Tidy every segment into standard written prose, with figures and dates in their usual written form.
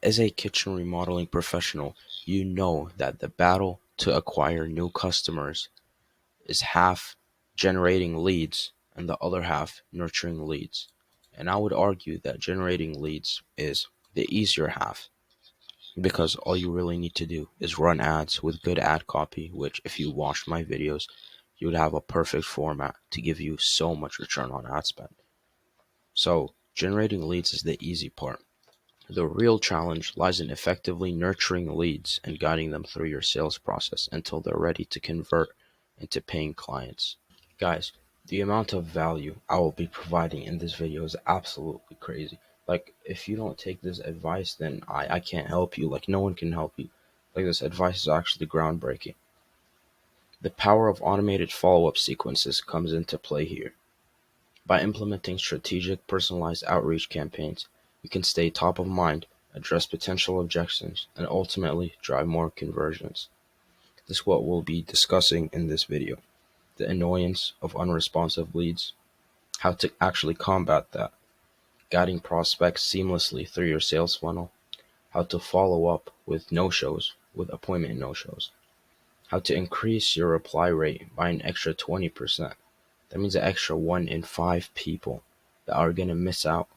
As a kitchen remodeling professional, you know that the battle to acquire new customers is half generating leads and the other half nurturing leads. And I would argue that generating leads is the easier half because all you really need to do is run ads with good ad copy, which, if you watched my videos, you would have a perfect format to give you so much return on ad spend. So, generating leads is the easy part. The real challenge lies in effectively nurturing leads and guiding them through your sales process until they're ready to convert into paying clients. Guys, the amount of value I will be providing in this video is absolutely crazy. Like, if you don't take this advice, then I can't help you. Like, no one can help you. Like, this advice is actually groundbreaking. The power of automated follow-up sequences comes into play here. By implementing strategic, personalized outreach campaigns, you can stay top of mind, address potential objections, and ultimately drive more conversions. This is what we'll be discussing in this video. The annoyance of unresponsive leads, how to actually combat that, guiding prospects seamlessly through your sales funnel, how to follow up with no-shows, with appointment no-shows, how to increase your reply rate by an extra 20%. That means an extra 1 in 5 people that are going to miss out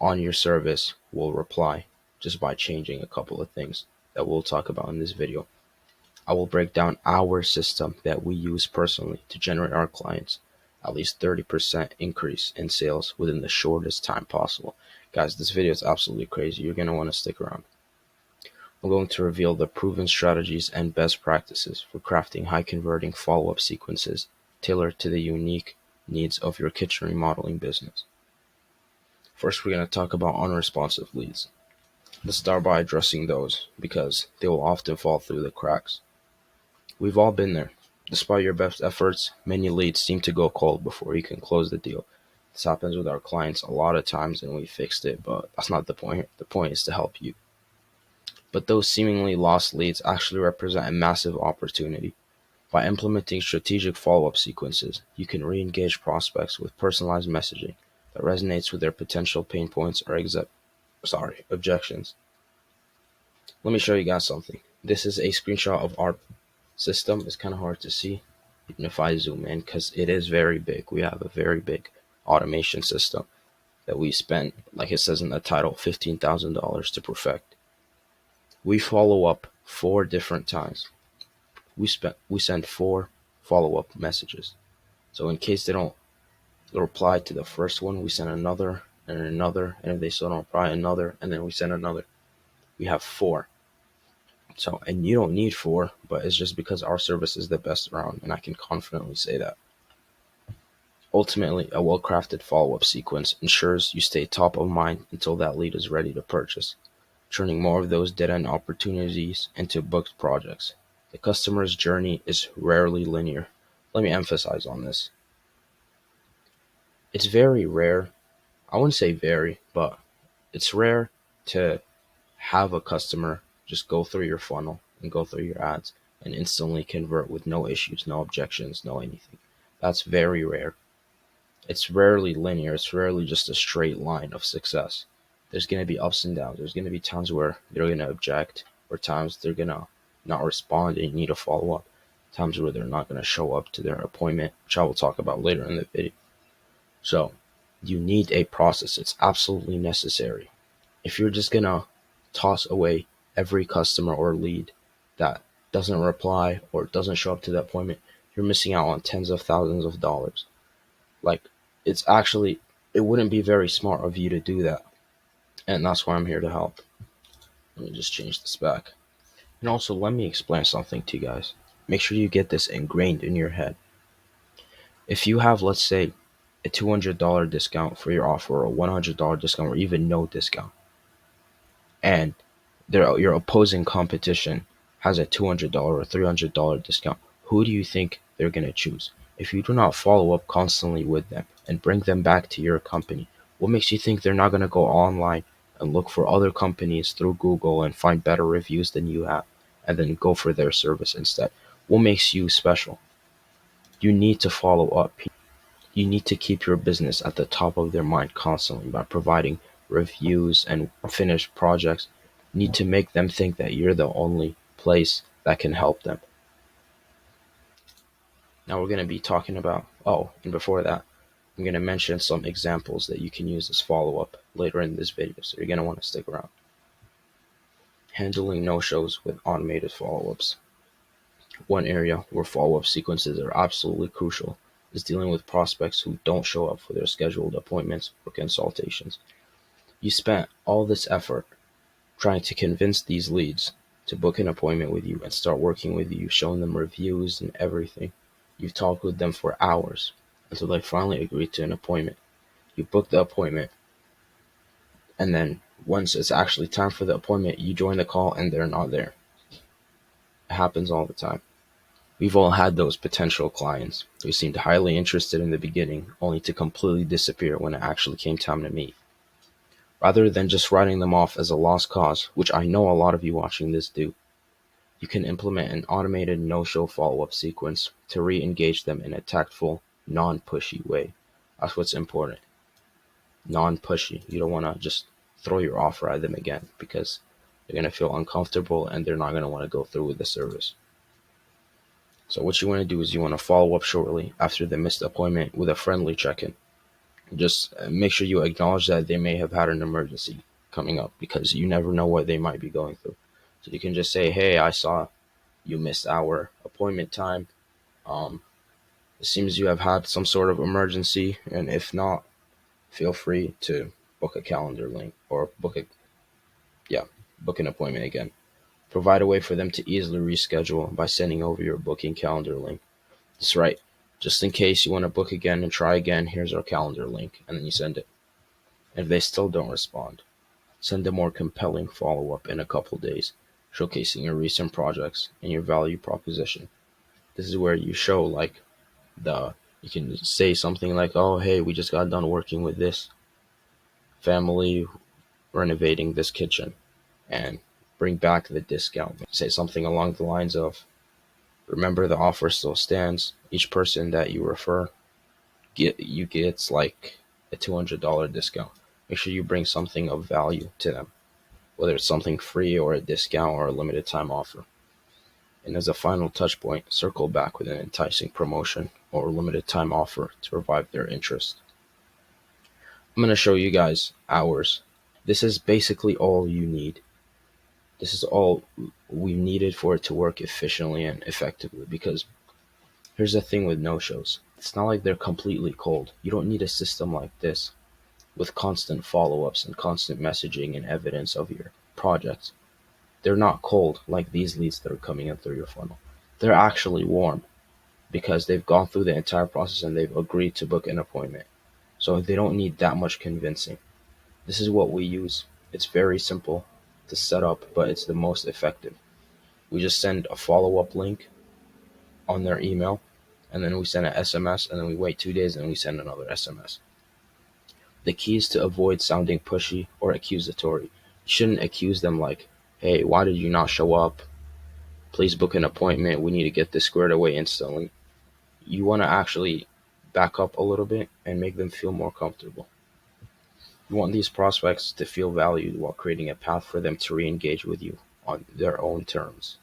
on your service will reply just by changing a couple of things that we'll talk about in this video. I will break down our system that we use personally to generate our clients at least 30% increase in sales within the shortest time possible. Guys, this video is absolutely crazy. You're going to want to stick around. I'm going to reveal the proven strategies and best practices for crafting high converting follow-up sequences tailored to the unique needs of your kitchen remodeling business. First, we're going to talk about unresponsive leads. Let's start by addressing those because they will often fall through the cracks. We've all been there. Despite your best efforts, many leads seem to go cold before you can close the deal. This happens with our clients a lot of times and we fixed it, but that's not the point here. The point is to help you. But those seemingly lost leads actually represent a massive opportunity. By implementing strategic follow-up sequences, you can re-engage prospects with personalized messaging that resonates with their potential pain points or objections. Let me show you guys something. This is a screenshot of our system. It's kind of hard to see even if I zoom in because it is very big. We have a very big automation system that we spent, like it says in the title, $15,000 to perfect. We follow up 4 different times. We send 4 follow-up messages. So in case they don't reply to the first one, we send another and another, and if they still don't reply, another, and then we send another. We have 4. So, and you don't need 4, but it's just because our service is the best around, and I can confidently say that. Ultimately, a well-crafted follow-up sequence ensures you stay top of mind until that lead is ready to purchase, turning more of those dead-end opportunities into booked projects. The customer's journey is rarely linear. Let me emphasize on this. It's very rare. I wouldn't say very, but it's rare to have a customer just go through your funnel and go through your ads and instantly convert with no issues, no objections, no anything. That's very rare. It's rarely linear. It's rarely just a straight line of success. There's going to be ups and downs. There's going to be times where they're going to object, or times they're going to not respond and you need a follow up. Times where they're not going to show up to their appointment, which I will talk about later in the video. So you need a process. It's absolutely necessary. If you're just going to toss away every customer or lead that doesn't reply or doesn't show up to the appointment, you're missing out on tens of thousands of dollars. Like, it wouldn't be very smart of you to do that. And that's why I'm here to help. Let me just change this back. And also, let me explain something to you guys. Make sure you get this ingrained in your head. If you have, let's say, a $200 discount for your offer, or a $100 discount, or even no discount, and your opposing competition has a $200 or $300 discount, who do you think they're going to choose? If you do not follow up constantly with them and bring them back to your company, what makes you think they're not going to go online and look for other companies through Google and find better reviews than you have and then go for their service instead? What makes you special? You need to follow up. You need to keep your business at the top of their mind constantly by providing reviews and finished projects. You need to make them think that you're the only place that can help them. Now we're going to be talking about, and before that, I'm going to mention some examples that you can use as follow-up later in this video, so you're going to want to stick around. Handling no-shows with automated follow-ups. One area where follow-up sequences are absolutely crucial is dealing with prospects who don't show up for their scheduled appointments or consultations. You spent all this effort trying to convince these leads to book an appointment with you and start working with you, showing them reviews and everything. You've talked with them for hours until they finally agreed to an appointment. You book the appointment, and then once it's actually time for the appointment, you join the call and they're not there. It happens all the time. We've all had those potential clients who seemed highly interested in the beginning, only to completely disappear when it actually came time to meet. Rather than just writing them off as a lost cause, which I know a lot of you watching this do, you can implement an automated no-show follow-up sequence to re-engage them in a tactful, non-pushy way. That's what's important. Non-pushy. You don't want to just throw your offer at them again, because they're going to feel uncomfortable and they're not going to want to go through with the service. So what you want to do is you want to follow up shortly after the missed appointment with a friendly check-in. Just make sure you acknowledge that they may have had an emergency coming up, because you never know what they might be going through. So you can just say, hey, I saw you missed our appointment time. It seems you have had some sort of emergency, and if not, feel free to book a calendar link or book an appointment again. Provide a way for them to easily reschedule by sending over your booking calendar link. That's right. Just in case you want to book again and try again, here's our calendar link, and then you send it. And if they still don't respond, send a more compelling follow-up in a couple days, showcasing your recent projects and your value proposition. This is where you show you can say something like, oh, hey, we just got done working with this family renovating this kitchen, and bring back the discount. Say something along the lines of, remember, the offer still stands. Each person that you refer gets like a $200 discount. Make sure you bring something of value to them, whether it's something free or a discount or a limited time offer. And as a final touch point, circle back with an enticing promotion or a limited time offer to revive their interest. I'm going to show you guys ours. This is basically all you need. This is all we needed for it to work efficiently and effectively, because here's the thing with no-shows. It's not like they're completely cold. You don't need a system like this with constant follow-ups and constant messaging and evidence of your projects. They're not cold like these leads that are coming in through your funnel. They're actually warm because they've gone through the entire process and they've agreed to book an appointment. So they don't need that much convincing. This is what we use. It's very simple to set up, but it's the most effective. We just send a follow-up link on their email, and then we send an SMS, and then we wait 2 days and we send another SMS. The key is to avoid sounding pushy or accusatory. You shouldn't accuse them like, hey, why did you not show up? Please book an appointment. We need to get this squared away instantly. You want to actually back up a little bit and make them feel more comfortable. You want these prospects to feel valued while creating a path for them to re-engage with you on their own terms.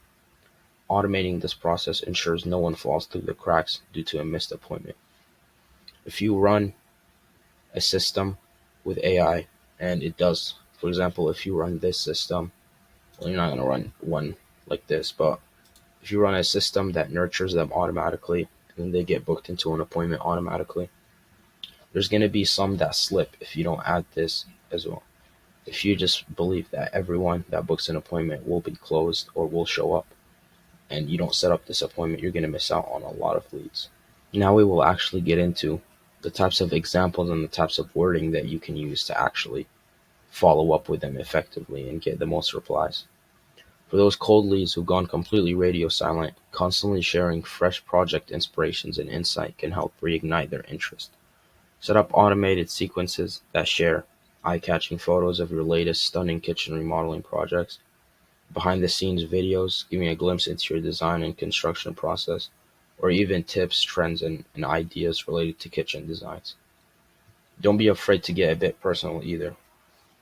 Automating this process ensures no one falls through the cracks due to a missed appointment. If you run a system with AI, and it does, for example, if you run this system, well, you're not going to run one like this, but if you run a system that nurtures them automatically and they get booked into an appointment automatically, there's going to be some that slip if you don't add this as well. If you just believe that everyone that books an appointment will be closed or will show up, and you don't set up this appointment, you're going to miss out on a lot of leads. Now we will actually get into the types of examples and the types of wording that you can use to actually follow up with them effectively and get the most replies. For those cold leads who've gone completely radio silent, constantly sharing fresh project inspirations and insight can help reignite their interest. Set up automated sequences that share eye-catching photos of your latest stunning kitchen remodeling projects, behind-the-scenes videos giving a glimpse into your design and construction process, or even tips, trends, and ideas related to kitchen designs. Don't be afraid to get a bit personal either.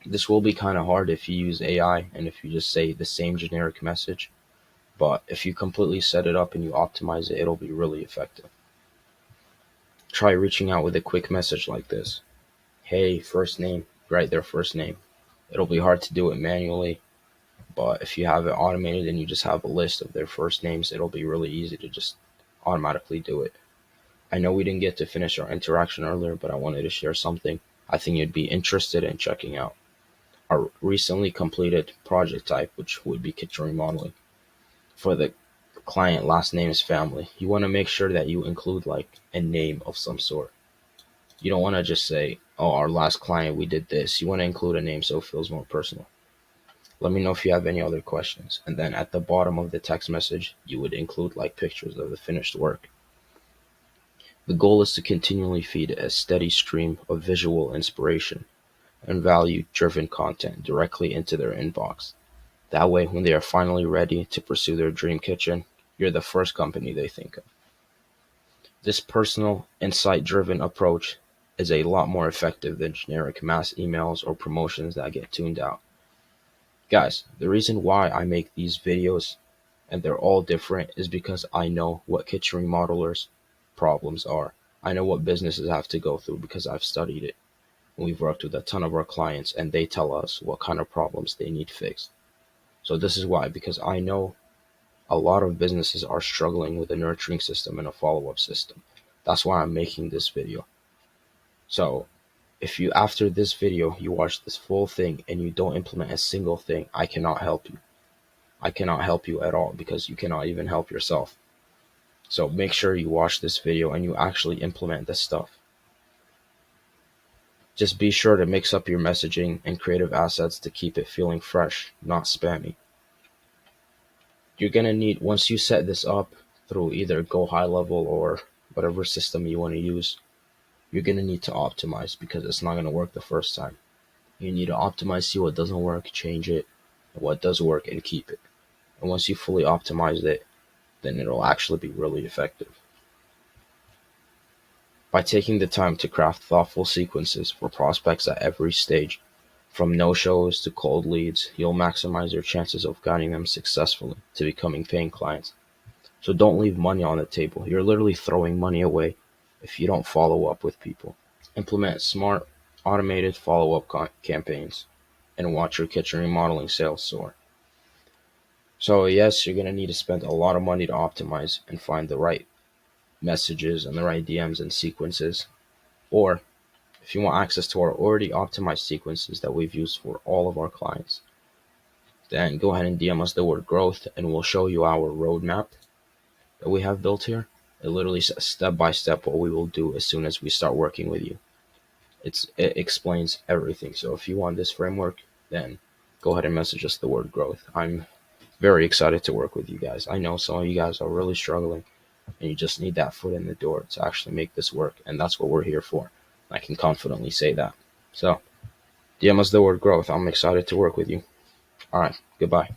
This will be kind of hard if you use AI and if you just say the same generic message, but if you completely set it up and you optimize it, it'll be really effective. Try reaching out with a quick message like this. Hey, first name, write their first name. It'll be hard to do it manually, but if you have it automated and you just have a list of their first names, it'll be really easy to just automatically do it. I know we didn't get to finish our interaction earlier, but I wanted to share something I think you'd be interested in checking out. Our recently completed project type, which would be kitchen remodeling. For the client last name is family, you want to make sure that you include like a name of some sort. You don't want to just say, oh, our last client, we did this. You want to include a name so it feels more personal. Let me know if you have any other questions. And then at the bottom of the text message, you would include like pictures of the finished work. The goal is to continually feed a steady stream of visual inspiration and value-driven content directly into their inbox. That way, when they are finally ready to pursue their dream kitchen, you're the first company they think of. This personal, insight-driven approach is a lot more effective than generic mass emails or promotions that get tuned out. Guys, the reason why I make these videos and they're all different is because I know what kitchen remodelers' problems are. I know what businesses have to go through because I've studied it. We've worked with a ton of our clients and they tell us what kind of problems they need fixed. So this is why, because I know a lot of businesses are struggling with a nurturing system and a follow-up system. That's why I'm making this video. So if you, after this video, you watch this full thing and you don't implement a single thing, I cannot help you. I cannot help you at all because you cannot even help yourself. So make sure you watch this video and you actually implement this stuff. Just be sure to mix up your messaging and creative assets to keep it feeling fresh, not spammy. You're going to need, once you set this up through either Go High Level or whatever system you want to use, you're going to need to optimize because it's not going to work the first time. You need to optimize, see what doesn't work, change it, and what does work, and keep it. And once you fully optimize it, then it'll actually be really effective. By taking the time to craft thoughtful sequences for prospects at every stage, from no-shows to cold leads, you'll maximize your chances of guiding them successfully to becoming paying clients. So don't leave money on the table. You're literally throwing money away if you don't follow up with people. Implement smart, automated follow-up campaigns and watch your kitchen remodeling sales soar. So yes, you're going to need to spend a lot of money to optimize and find the right messages and the right DMs and sequences. Or if you want access to our already optimized sequences that we've used for all of our clients, then go ahead and DM us the word growth and we'll show you our roadmap that we have built here. It literally says step by step what we will do as soon as we start working with you. It explains everything. So if you want this framework, then go ahead and message us the word growth. I'm very excited to work with you guys. I know some of you guys are really struggling and you just need that foot in the door to actually make this work. And that's what we're here for. I can confidently say that. So DM us the word growth. I'm excited to work with you. All right. Goodbye.